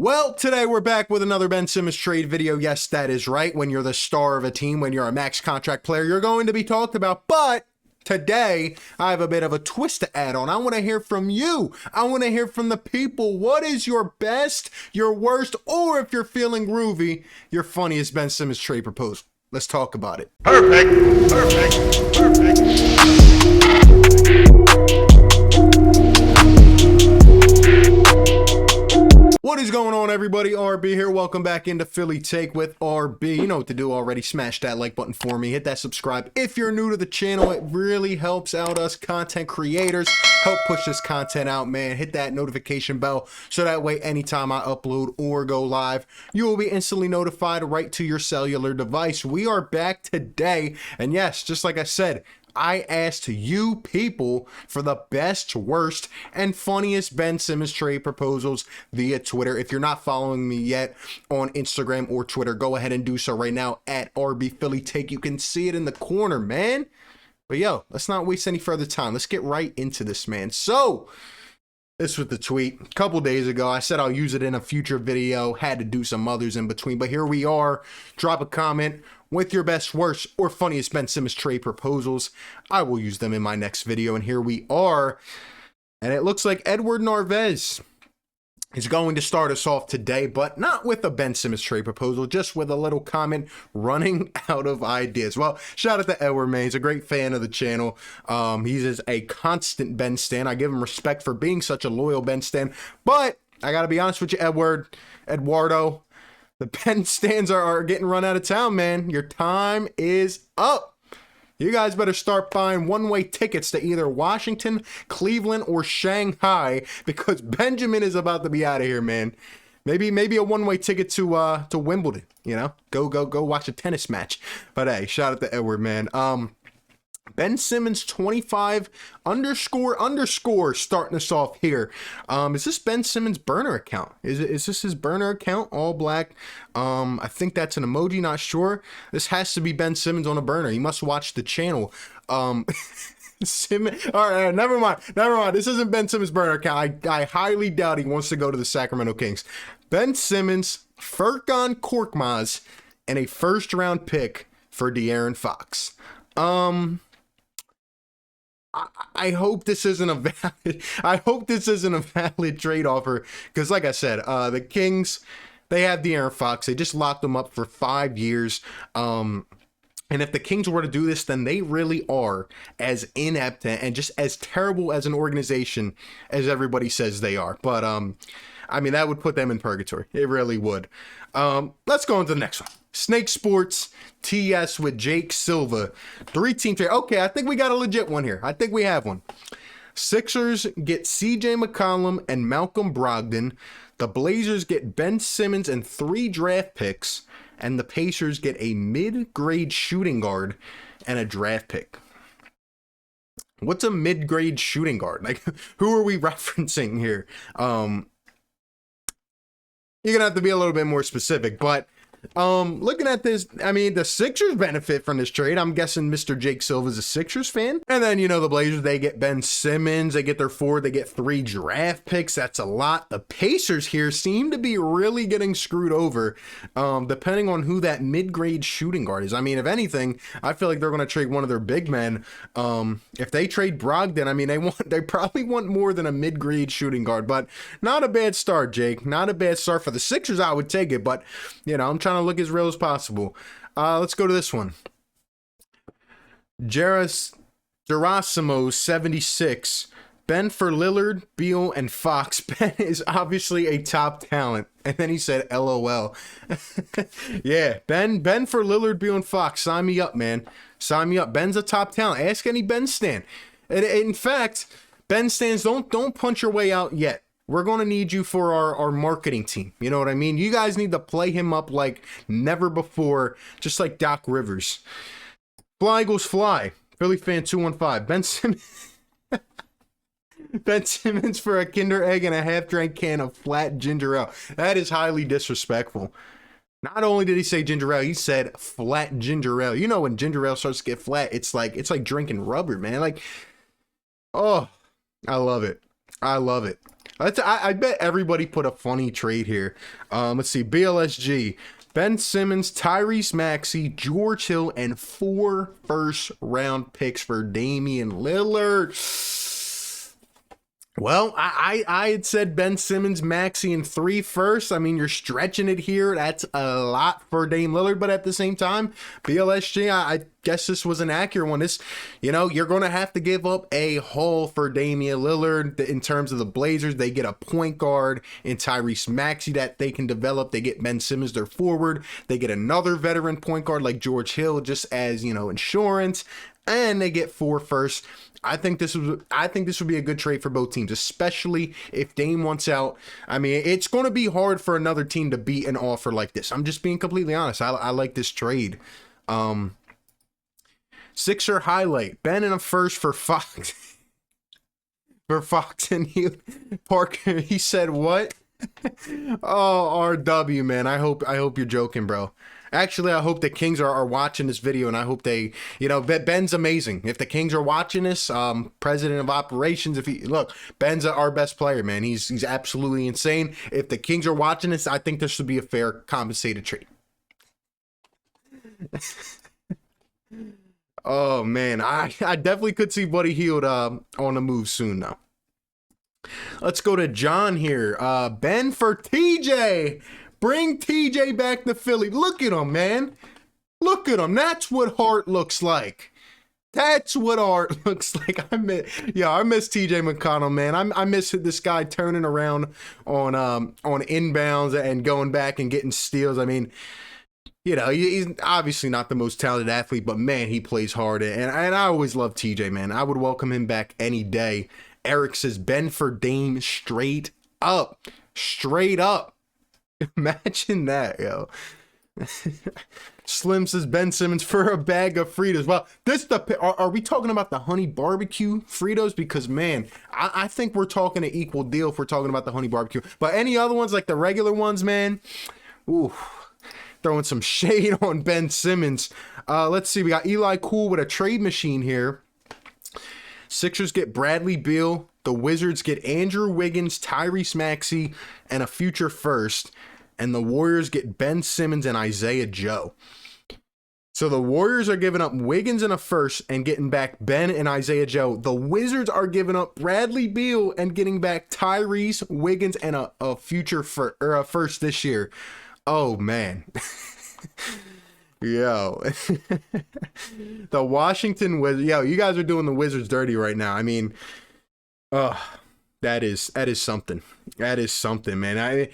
Well, today we're back with another Ben Simmons trade video. Yes, that is right. When you're the star of a team, when you're a max contract player, you're going to be talked about. But today, I have a bit of a twist to add on. I want to hear from you. I want to hear from the people. What is your best, your worst, or if you're feeling groovy, your funniest Ben Simmons trade proposal? Let's talk about it. Perfect. What is going on, everybody? RB here. Welcome back into Philly Take with RB. You know what to do already. Smash that like button for me. Hit that subscribe if you're new to the channel. It really helps out us content creators. Help push this content out, man. Hit that notification bell so that way anytime I upload or go live, you will be instantly notified right to your cellular device. We are back today. And yes, just like I said, I asked you people for the best, worst, and funniest Ben Simmons trade proposals via Twitter. If you're not following me yet on Instagram or Twitter, go ahead and do so right now at RB Philly Take. You can see it in the corner, man. But yo, let's not waste any further time. Let's get right into this, man. So, this was the tweet a couple days ago. I said I'll use it in a future video. Had to do some others in between, but here we are. Drop a comment with your best, worst, or funniest Ben Simmons trade proposals. I will use them in my next video, and here we are. And it looks like Edward Narvaez is going to start us off today, but not with a Ben Simmons trade proposal, just with a little comment running out of ideas. Well, shout out to Edward, man. He's a great fan of the channel. He's a constant Ben stan. I give him respect for being such a loyal Ben stan, but I got to be honest with you, Eduardo, the Ben stands are getting run out of town, man. Your time is up. You guys better start buying one-way tickets to either Washington, Cleveland, or Shanghai because Benjamin is about to be out of here, man. Maybe a one-way ticket to Wimbledon, you know? Go watch a tennis match. But hey, shout out to Edward, man. Ben Simmons 25 _ starting us off here. Is this Ben Simmons burner account? Is this his burner account? All black. I think that's an emoji, not sure. This has to be Ben Simmons on a burner. He must watch the channel. Simmons. All right, never mind. This isn't Ben Simmons' burner account. I highly doubt he wants to go to the Sacramento Kings. Ben Simmons, Furkan Korkmaz, and a first-round pick for De'Aaron Fox. I hope this isn't a valid trade offer because, like I said, the Kings, they have De'Aaron Fox. They just locked him up for 5 years. And if the Kings were to do this, then they really are as inept and just as terrible as an organization as everybody says they are. But I mean, that would put them in purgatory. It really would. Let's go on to the next one. Snake Sports TS with Jake Silva. 3-team trade. Okay, I think we got a legit one here. I think we have one. Sixers get CJ McCollum and Malcolm Brogdon. The Blazers get Ben Simmons and 3 draft picks. And the Pacers get a mid-grade shooting guard and a draft pick. What's a mid-grade shooting guard? Like, who are we referencing here? You're gonna have to be a little bit more specific, but looking at this, I mean, the Sixers benefit from this trade. I'm guessing Mr. Jake Silva is a Sixers fan. And then, you know, the Blazers, they get Ben Simmons, they get their 4, they get 3 draft picks. That's a lot. The Pacers here seem to be really getting screwed over, depending on who that mid-grade shooting guard is. I mean, if anything, I feel like they're going to trade one of their big men. If they trade Brogdon, I mean, they probably want more than a mid-grade shooting guard, but not a bad start, Jake. Not a bad start for the Sixers. I would take it, but, you know, I'm trying to look as real as possible. Let's go to this one. Gerasimo 76. Ben for Lillard, Beal, and Fox. Ben is obviously a top talent. And then he said, LOL. Yeah, Ben for Lillard, Beal, and Fox. Sign me up, man. Sign me up. Ben's a top talent. Ask any Ben stan. And in fact, Ben stans, don't punch your way out yet. We're going to need you for our marketing team. You know what I mean? You guys need to play him up like never before, just like Doc Rivers. Fly Eagles Fly. Philly fan 215. Ben Simmons. Ben Simmons for a Kinder Egg and a half-drank can of flat ginger ale. That is highly disrespectful. Not only did he say ginger ale, he said flat ginger ale. You know when ginger ale starts to get flat, it's like drinking rubber, man. Like, oh, I love it. I love it. I bet everybody put a funny trade here. Let's see. BLSG. Ben Simmons, Tyrese Maxey, George Hill, and 4 first-round picks for Damian Lillard. Well, I had said Ben Simmons, Maxey, and 3 firsts. I mean, you're stretching it here. That's a lot for Dame Lillard, but at the same time, BLSG, I guess this was an accurate one. This, you're going to have to give up a haul for Damian Lillard in terms of the Blazers. They get a point guard in Tyrese Maxey that they can develop. They get Ben Simmons, their forward. They get another veteran point guard like George Hill just as, insurance. And they get 4 firsts. I think this would be a good trade for both teams, especially if Dame wants out. I mean, it's going to be hard for another team to beat an offer like this. I'm just being completely honest. I like this trade. Sixer highlight: Ben and a first for Fox. For Fox and Parker. He said what? Oh, RW, man. I hope you're joking, bro. Actually, I hope the Kings are watching this video, and I hope they, Ben's amazing. If the Kings are watching this, president of operations, Ben's our best player, man. He's absolutely insane. If the Kings are watching this, I think this should be a fair compensated trade. Oh, man. I definitely could see Buddy Hield on the move soon, though. Let's go to John here. Ben for TJ. Bring TJ back to Philly. Look at him, man. Look at him. That's what heart looks like. That's what art looks like. I miss TJ McConnell, man. I miss this guy turning around on inbounds and going back and getting steals. I mean, he's obviously not the most talented athlete, but man, he plays hard. And I always love TJ, man. I would welcome him back any day. Eric says Ben for Dame straight up. Straight up. Imagine that, yo. Slim says Ben Simmons for a bag of Fritos. Well, are we talking about the honey barbecue Fritos? Because, man, I think we're talking an equal deal if we're talking about the honey barbecue. But any other ones, like the regular ones, man, ooh, throwing some shade on Ben Simmons. Let's see. We got Eli Cool with a trade machine here. Sixers get Bradley Beal. The Wizards get Andrew Wiggins, Tyrese Maxey, and a future first. And the Warriors get Ben Simmons and Isaiah Joe. So the Warriors are giving up Wiggins and a first and getting back Ben and Isaiah Joe. The Wizards are giving up Bradley Beal and getting back Tyrese, Wiggins, and a future a first this year. Oh, man. Yo. The Washington Wizards. Yo, you guys are doing the Wizards dirty right now. I mean, that is something. That is something, man. I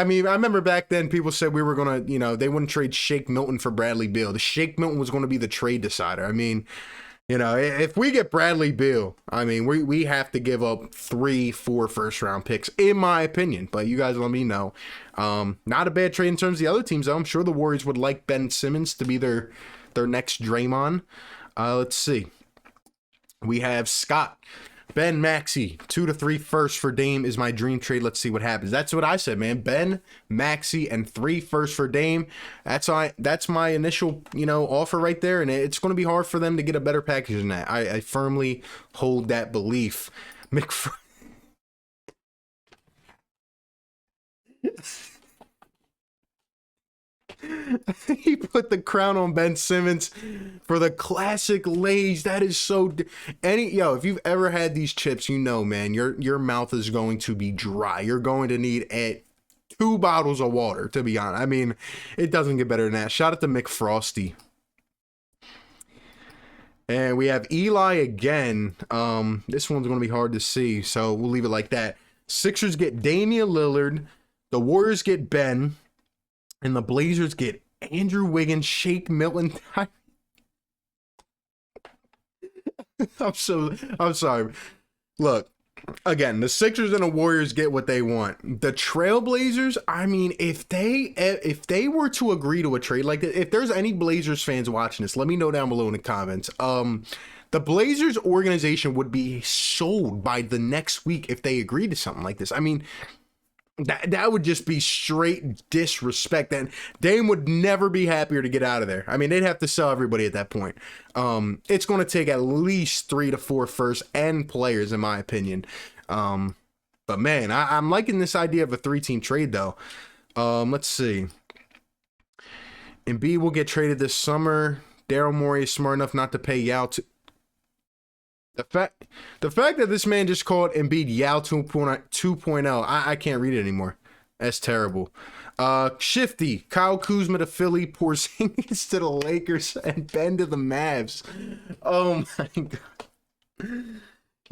remember back then people said we were going to, they wouldn't trade Shake Milton for Bradley Beal. The Shake Milton was going to be the trade decider. I mean, if we get Bradley Beal, I mean, we have to give up 3-4 first round picks, in my opinion. But you guys let me know. Not a bad trade in terms of the other teams, though. I'm sure the Warriors would like Ben Simmons to be their next Draymond. Let's see. We have Scott. Ben Maxey, 2 to 3 firsts for Dame is my dream trade. Let's see what happens. That's what I said, man. Ben, Maxey, and 3 firsts for Dame. That's my initial, offer right there. And it's going to be hard for them to get a better package than that. I firmly hold that belief. He put the crown on Ben Simmons for the classic Lays. That is so if you've ever had these chips, man, your mouth is going to be dry. You're going to need 2 bottles of water, to be honest. I mean, it doesn't get better than that. Shout out to McFrosty. And we have Eli again. This one's going to be hard to see, so we'll leave it like that. Sixers get Damian Lillard. The Warriors get Ben. And the Blazers get Andrew Wiggins, Shake Milton. I'm sorry. Look, again, the Sixers and the Warriors get what they want. The Trailblazers, I mean, if they were to agree to a trade like that, if there's any Blazers fans watching this, let me know down below in the comments. The Blazers organization would be sold by the next week if they agreed to something like this. I mean, that would just be straight disrespect, and Dame would never be happier to get out of there. I mean, they'd have to sell everybody at that point. It's going to take at least 3 to 4 firsts and players, in my opinion. But But man, I'm liking this idea of a 3-team trade though. Let's see. Embiid will get traded this summer. Daryl Morey is smart enough not to pay Yao to. The fact that this man just called Embiid Yao 2.0, I can't read it anymore. That's terrible. Shifty, Kyle Kuzma to Philly, Porzingis to the Lakers, and Ben to the Mavs. Oh my god.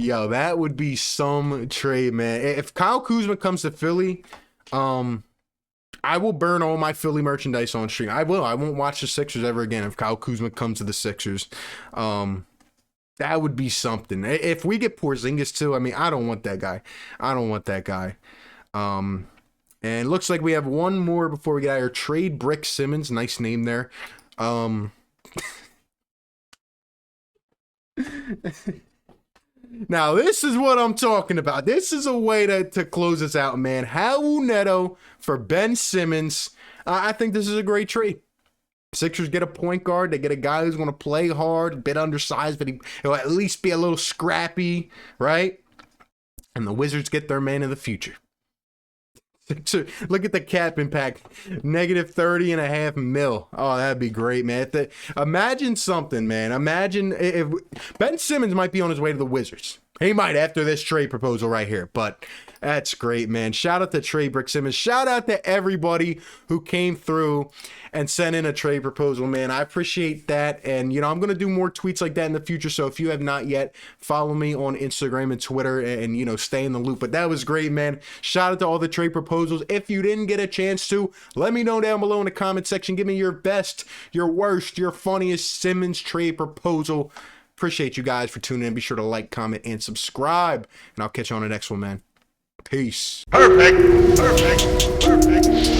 Yo, that would be some trade, man. If Kyle Kuzma comes to Philly, I will burn all my Philly merchandise on stream. I will. I won't watch the Sixers ever again if Kyle Kuzma comes to the Sixers. That would be something. If we get Porzingis too, I mean, I don't want that guy. I don't want that guy. And it looks like we have one more before we get out of here. Trade Brick Simmons. Nice name there. Now, this is what I'm talking about. This is a way to close this out, man. Raul Neto for Ben Simmons. I think this is a great trade. Sixers get a point guard. They get a guy who's going to play hard, a bit undersized, but he'll at least be a little scrappy, right? And the Wizards get their man of the future. Look at the cap impact. Negative 30.5 mil. Oh, that'd be great, man. Imagine something, man. Imagine if Ben Simmons might be on his way to the Wizards. He might after this trade proposal right here, but that's great, man. Shout out to Trade Brick Simmons. Shout out to everybody who came through and sent in a trade proposal, man. I appreciate that. And, you know, I'm going to do more tweets like that in the future. So if you have not yet, follow me on Instagram and Twitter and, you know, stay in the loop. But that was great, man. Shout out to all the trade proposals. If you didn't get a chance to, let me know down below in the comment section. Give me your best, your worst, your funniest Simmons trade proposal. Appreciate you guys for tuning in. Be sure to like, comment, and subscribe. And I'll catch you on the next one, man. Peace. Perfect. Perfect. Perfect.